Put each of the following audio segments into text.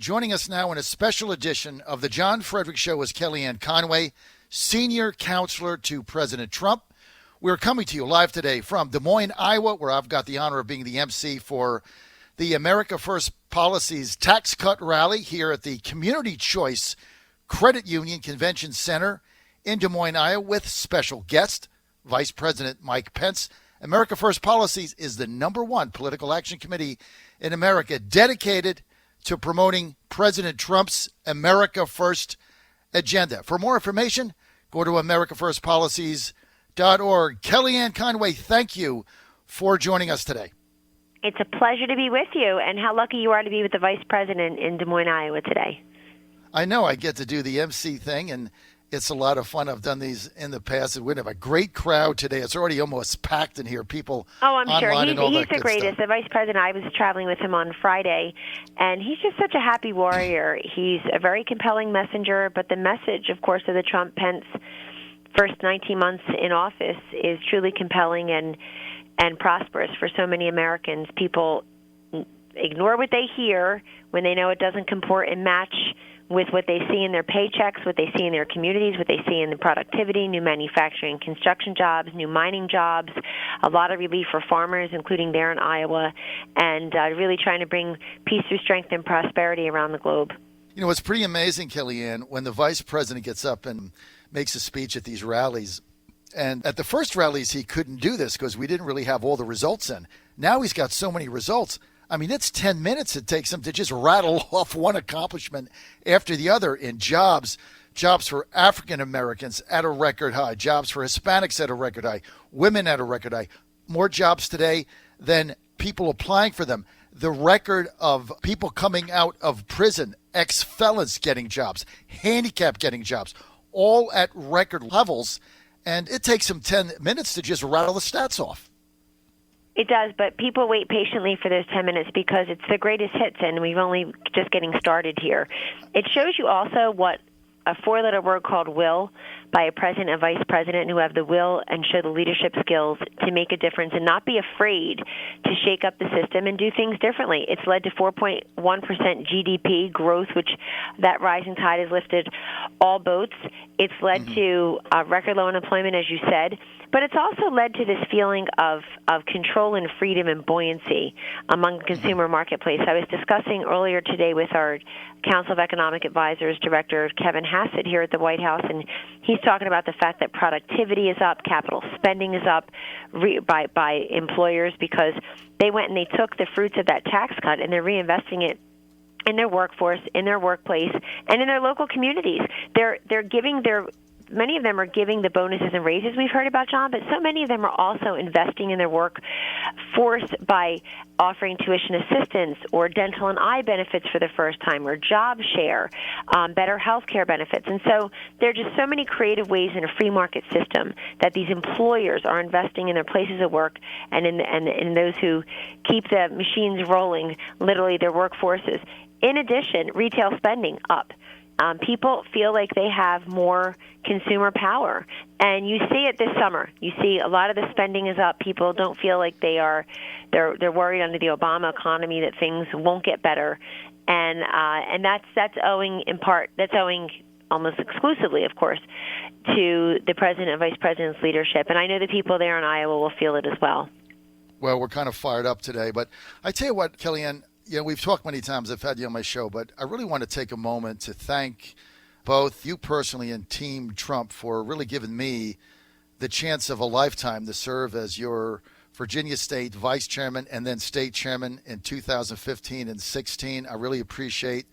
Joining us now in a special edition of the John Frederick Show is Kellyanne Conway, Senior Counselor to President Trump. We're coming to you live today from Des Moines, Iowa, where I've got the honor of being the MC for the America First Policies Tax Cut Rally here at the Community Choice Credit Union Convention Center in Des Moines, Iowa, with special guest, Vice President Mike Pence. America First Policies is the #1 political action committee in America dedicated to promoting President Trump's America First agenda. For more information, go to americafirstpolicies.org. Kellyanne Conway, thank you for joining us today. It's a pleasure to be with you, and how lucky you are to be with the Vice President in Des Moines, Iowa today. I know I get to do the MC thing, and it's a lot of fun. I've done these in the past. We're going to have a great crowd today. It's already almost packed in here. People I'm sure. He's the greatest. The Vice President, I was traveling with him on Friday, and he's just such a happy warrior. He's a very compelling messenger, but the message, of course, of the Trump-Pence first 19 months in office is truly compelling and prosperous for so many Americans. People ignore what they hear when they know it doesn't comport and match with what they see in their paychecks, what they see in their communities, what they see in the productivity, new manufacturing construction jobs, new mining jobs, a lot of relief for farmers, including there in Iowa, and really trying to bring peace through strength and prosperity around the globe. You know, it's pretty amazing, Kellyanne, when the Vice President gets up and makes a speech at these rallies. And at the first rallies, he couldn't do this because we didn't really have all the results in. Now he's got so many results. I mean, it's 10 minutes it takes him to just rattle off one accomplishment after the other in jobs for African Americans at a record high, jobs for Hispanics at a record high, women at a record high, more jobs today than people applying for them. The record of people coming out of prison, ex-felons getting jobs, handicapped getting jobs, all at record levels. And it takes him 10 minutes to just rattle the stats off. It does, but people wait patiently for those 10 minutes because it's the greatest hits, and we've only just getting started here. It shows you also what a four-letter word called will by a president and vice president who have the will and show the leadership skills to make a difference and not be afraid to shake up the system and do things differently. It's led to 4.1% GDP growth, which that rising tide has lifted all boats. It's led to record low unemployment, as you said, but it's also led to this feeling of control and freedom and buoyancy among the consumer marketplace. I was discussing earlier today with our Council of Economic Advisors Director Kevin Hassett here at the White House, and he's talking about the fact that productivity is up, capital spending is up by employers because they went and they took the fruits of that tax cut and they're reinvesting it in their workforce, in their workplace, and in their local communities. They're giving many of them are giving the bonuses and raises we've heard about, John, but so many of them are also investing in their workforce by offering tuition assistance or dental and eye benefits for the first time or job share, better health care benefits. And so there are just so many creative ways in a free market system that these employers are investing in their places of work and in those who keep the machines rolling, literally their workforces. In addition, retail spending up. People feel like they have more consumer power, and you see it this summer. You see a lot of the spending is up. People don't feel like they're worried under the Obama economy that things won't get better, and that's owing almost exclusively, of course, to the president and vice president's leadership. And I know the people there in Iowa will feel it as well. Well, we're kind of fired up today, but I tell you what, Kellyanne. You know, we've talked many times, I've had you on my show, but I really want to take a moment to thank both you personally and Team Trump for really giving me the chance of a lifetime to serve as your Virginia State Vice Chairman and then State Chairman in 2015 and 16. I really appreciate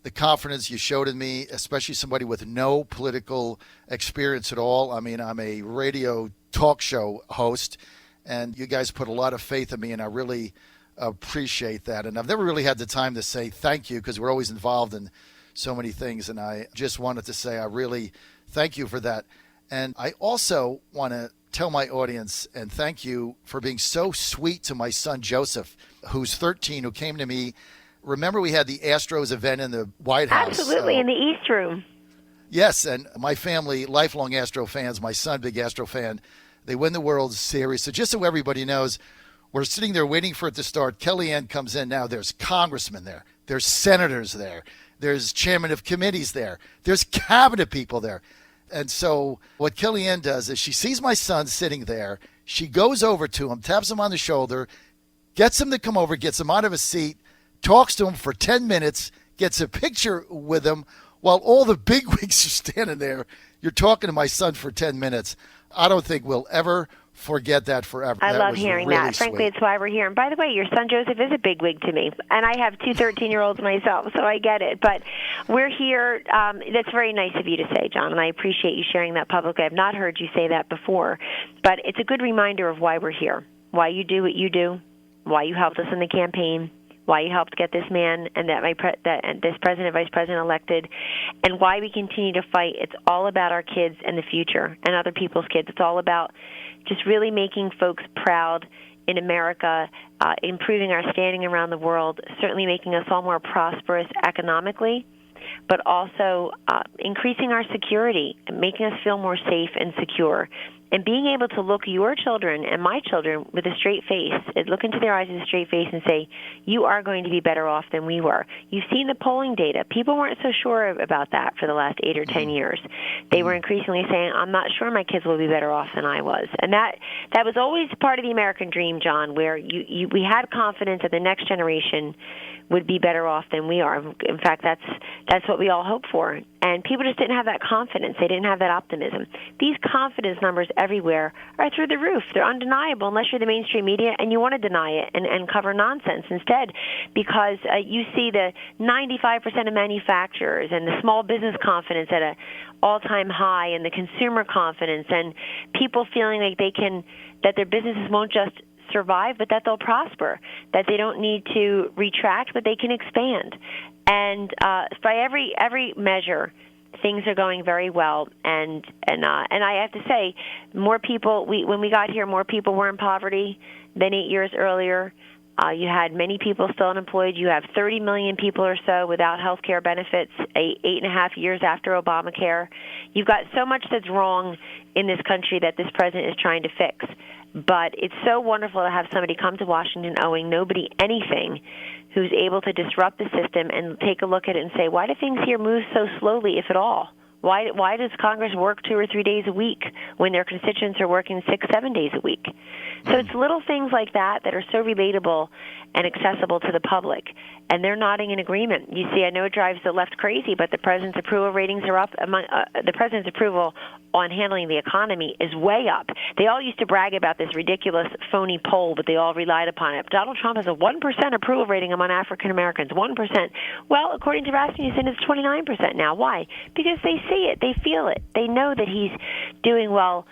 the confidence you showed in me, especially somebody with no political experience at all. I mean, I'm a radio talk show host, and you guys put a lot of faith in me, and I really appreciate that. And I've never really had the time to say thank you because we're always involved in so many things. And I just wanted to say I really thank you for that. And I also want to tell my audience and thank you for being so sweet to my son, Joseph, who's 13, who came to me. Remember we had the Astros event in the White House? Absolutely, in the East Room. Yes, and my family, lifelong Astro fans, my son, big Astro fan, they win the World Series. So just so everybody knows, we're sitting there waiting for it to start. Kellyanne comes in now. There's congressmen there. There's senators there. There's chairman of committees there. There's cabinet people there. And so what Kellyanne does is she sees my son sitting there. She goes over to him, taps him on the shoulder, gets him to come over, gets him out of his seat, talks to him for 10 minutes, gets a picture with him while all the bigwigs are standing there. You're talking to my son for 10 minutes. I don't think we'll ever forget that forever. I that love was hearing really that. Frankly, sweet. it's why we're here. And by the way, your son Joseph is a bigwig to me, and I have two 13-year-olds myself, so I get it. But we're here. That's very nice of you to say, John, and I appreciate you sharing that publicly. I've not heard you say that before, but it's a good reminder of why we're here, why you do what you do, why you helped us in the campaign, why you helped get this man and this president, vice president elected, and why we continue to fight. It's all about our kids and the future and other people's kids. It's all about just really making folks proud in America, improving our standing around the world, certainly making us all more prosperous economically, but also increasing our security and making us feel more safe and secure. And being able to look your children and my children with a straight face, look into their eyes with a straight face and say, you are going to be better off than we were. You've seen the polling data. People weren't so sure about that for the last 8 or 10 years. They were increasingly saying, I'm not sure my kids will be better off than I was. And that was always part of the American dream, John, where we had confidence that the next generation would be better off than we are. In fact, that's what we all hope for. And people just didn't have that confidence. They didn't have that optimism. These confidence numbers everywhere are through the roof. They're undeniable unless you're the mainstream media and you want to deny it and cover nonsense instead, because you see the 95% of manufacturers and the small business confidence at an all-time high and the consumer confidence and people feeling like that their businesses won't just survive, but that they'll prosper, that they don't need to retract, but they can expand. And by every measure, things are going very well. And I have to say, more people. When we got here, more people were in poverty than 8 years earlier. You had many people still unemployed. You have 30 million people or so without health care benefits 8.5 years after Obamacare. You've got so much that's wrong in this country that this president is trying to fix. But it's so wonderful to have somebody come to Washington owing nobody anything, who's able to disrupt the system and take a look at it and say, why do things here move so slowly, if at all? Why does Congress work 2 or 3 days a week when their constituents are working 6, 7 days a week? So it's little things like that that are so relatable and accessible to the public, and they're nodding in agreement. You see, I know it drives the left crazy, but the president's approval ratings are up. The president's approval on handling the economy is way up. They all used to brag about this ridiculous, phony poll, but they all relied upon it. Donald Trump has a 1% approval rating among African Americans, 1%. Well, according to Rasmussen, it's 29% now. Why? Because they see it. They feel it. They know that he's doing well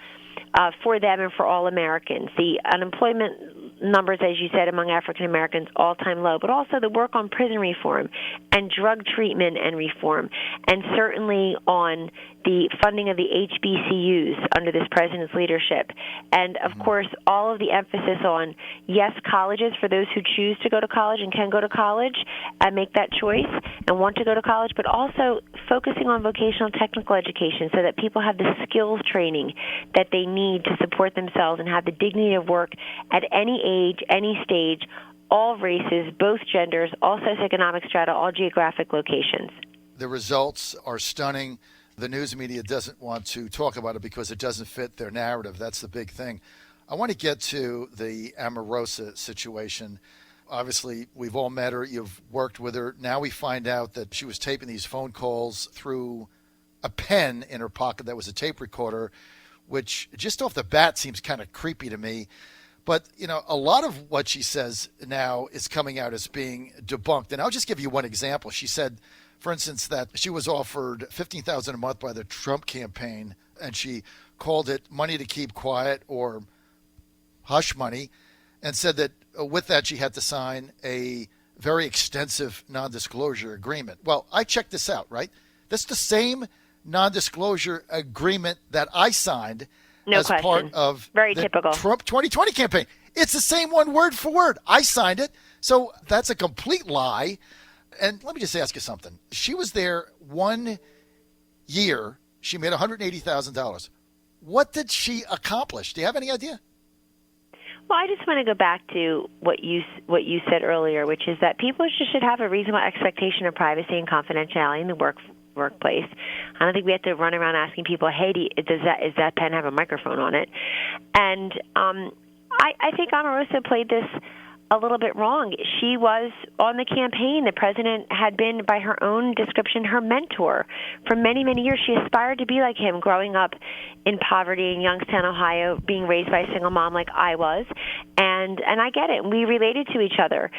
for them and for all Americans. The unemployment numbers, as you said, among African Americans, all-time low, but also the work on prison reform and drug treatment and reform, and certainly on the funding of the HBCUs under this president's leadership. And, of course, all of the emphasis on, yes, colleges for those who choose to go to college and can go to college and make that choice and want to go to college, but also focusing on vocational technical education so that people have the skills training that they need to support themselves and have the dignity of work at any age, any stage, all races, both genders, all socioeconomic strata, all geographic locations. The results are stunning. The news media doesn't want to talk about it because it doesn't fit their narrative. That's the big thing. I want to get to the Omarosa situation. Obviously, we've all met her. You've worked with her. Now we find out that she was taping these phone calls through a pen in her pocket that was a tape recorder, which just off the bat seems kind of creepy to me. But, you know, a lot of what she says now is coming out as being debunked. And I'll just give you one example. She said, for instance, that she was offered $15,000 a month by the Trump campaign, and she called it money to keep quiet or hush money, and said that with that she had to sign a very extensive non-disclosure agreement. Well, I checked this out, right? That's the same non-disclosure agreement that I signed as part of very the typical Trump 2020 campaign. It's the same one word for word. I signed it. So that's a complete lie. And let me just ask you something. She was there 1 year. She made $180,000. What did she accomplish? Do you have any idea? Well, I just want to go back to what you said earlier, which is that people should have a reasonable expectation of privacy and confidentiality in the workplace. I don't think we have to run around asking people, "Hey, does that pen have a microphone on it?" And I think Omarosa played this a little bit wrong. She was on the campaign. The president had been, by her own description, her mentor for many, many years. She aspired to be like him, growing up in poverty in Youngstown, Ohio, being raised by a single mom like I was. And I get it. We related to each other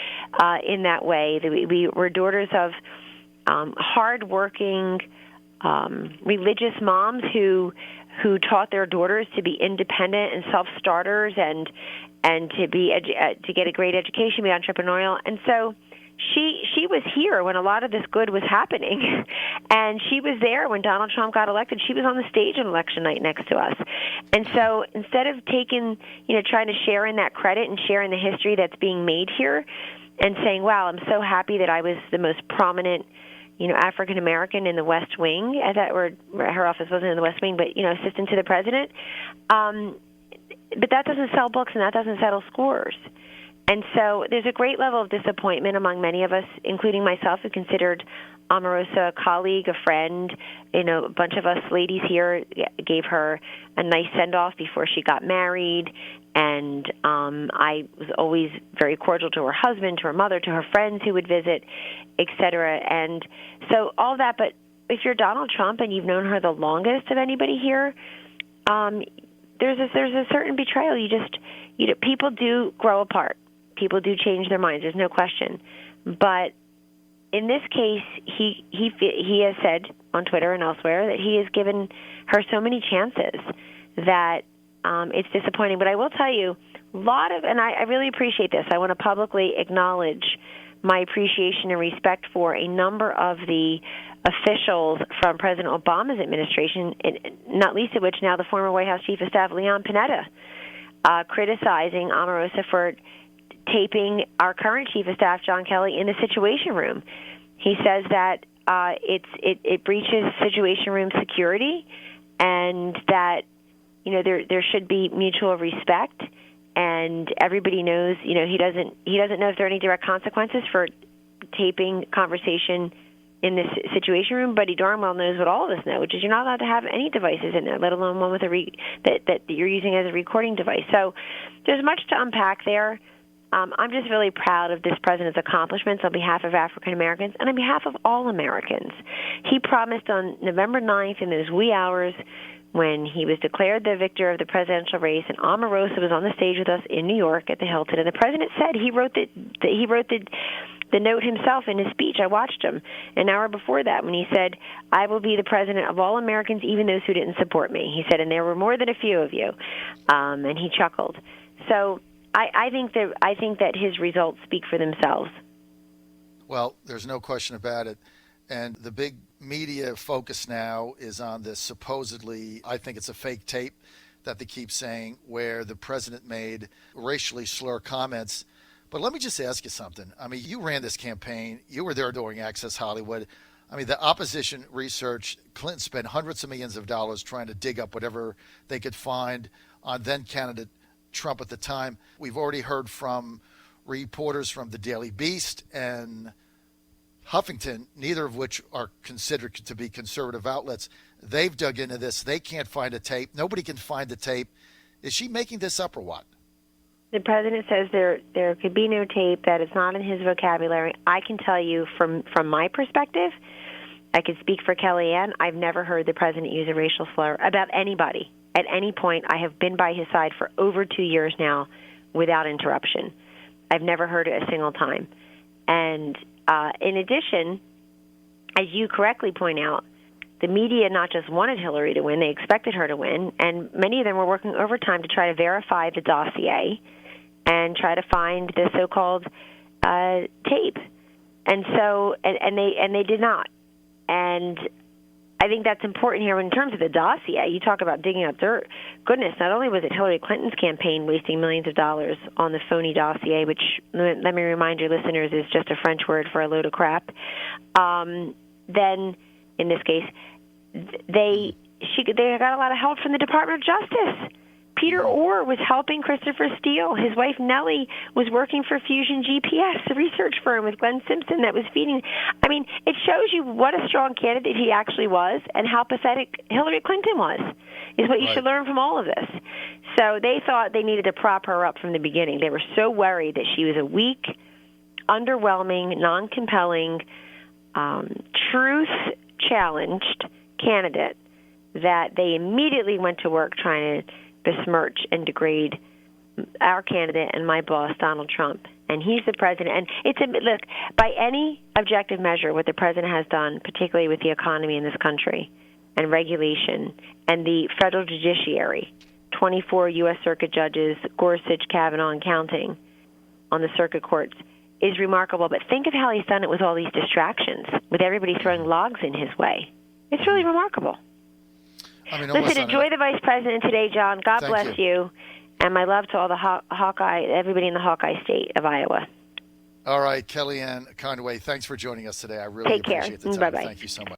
in that way. We were daughters of hardworking, religious moms who taught their daughters to be independent and self-starters and to get a great education, be entrepreneurial. And so she was here when a lot of this good was happening, and she was there when Donald Trump got elected. She was on the stage on election night next to us. And so instead of trying to share in that credit and share in the history that's being made here and saying, wow, I'm so happy that I was the most prominent African American in the West Wing, or her office wasn't in the West Wing, but assistant to the president. But that doesn't sell books, and that doesn't settle scores. And so there's a great level of disappointment among many of us, including myself, who considered Omarosa a colleague, a friend. A bunch of us ladies here gave her a nice send-off before she got married, and I was always very cordial to her husband, to her mother, to her friends who would visit, et cetera. And so all that, but if you're Donald Trump and you've known her the longest of anybody here, there's a certain betrayal. People do grow apart. People do change their minds. There's no question. But in this case, he has said on Twitter and elsewhere that he has given her so many chances that it's disappointing. But I will tell you, and I really appreciate this. I want to publicly acknowledge my appreciation and respect for a number of the officials from President Obama's administration, not least of which now the former White House Chief of Staff, Leon Panetta, criticizing Omarosa for taping our current Chief of Staff, John Kelly, in the Situation Room. He says that it breaches Situation Room security, and that there should be mutual respect, and everybody knows. He doesn't know if there are any direct consequences for taping conversation in this Situation Room, but he darn well knows what all of us know, which is you're not allowed to have any devices in there, let alone one with that you're using as a recording device. So there's much to unpack there. I'm just really proud of this president's accomplishments on behalf of African Americans and on behalf of all Americans. He promised on November 9th in those wee hours when he was declared the victor of the presidential race, and Omarosa was on the stage with us in New York at the Hilton, and the president said he wrote the note himself in his speech. I watched him an hour before that when he said, "I will be the president of all Americans, even those who didn't support me." He said, and there were more than a few of you, and he chuckled. So I think that his results speak for themselves. Well, there's no question about it. And the big media focus now is on this supposedly, I think it's a fake tape that they keep saying, where the president made racially slur comments. But let me just ask you something. I mean, you ran this campaign. You were there during Access Hollywood. I mean, the opposition research, Clinton spent hundreds of millions of dollars trying to dig up whatever they could find on then candidate Trump at the time. We've already heard from reporters from the Daily Beast and Huffington, neither of which are considered to be conservative outlets. They've dug into this. They can't find a tape. Nobody can find the tape. Is she making this up or what? The president says there could be no tape, that it's not in his vocabulary. I can tell you from my perspective, I can speak for Kellyanne, I've never heard the president use a racial slur about anybody. At any point, I have been by his side for over 2 years now without interruption. I've never heard it a single time. And in addition, as you correctly point out, the media not just wanted Hillary to win, they expected her to win, and many of them were working overtime to try to verify the dossier and try to find the so-called tape. And so, and they did not. And I think that's important here in terms of the dossier. You talk about digging up dirt. Goodness, not only was it Hillary Clinton's campaign wasting millions of dollars on the phony dossier, which, let me remind your listeners, is just a French word for a load of crap, then, in this case, they got a lot of help from the Department of Justice. Peter Orr was helping Christopher Steele. His wife Nellie was working for Fusion GPS, the research firm with Glenn Simpson that was feeding. I mean, it shows you what a strong candidate he actually was and how pathetic Hillary Clinton was, is what you should learn from all of this. So they thought they needed to prop her up from the beginning. They were so worried that she was a weak, underwhelming, non-compelling, truth-challenged candidate that they immediately went to work trying to besmirch and degrade our candidate and my boss, Donald Trump. And he's the president. And look, by any objective measure, what the president has done, particularly with the economy in this country and regulation and the federal judiciary, 24 U.S. Circuit judges, Gorsuch, Kavanaugh, and counting on the circuit courts, is remarkable. But think of how he's done it with all these distractions, with everybody throwing logs in his way. It's really remarkable. I mean, listen, enjoy the vice president today, John. God bless you. And my love to all the everybody in the Hawkeye state of Iowa. All right, Kellyanne Conway, thanks for joining us today. I really appreciate the time. Bye-bye. Thank you so much.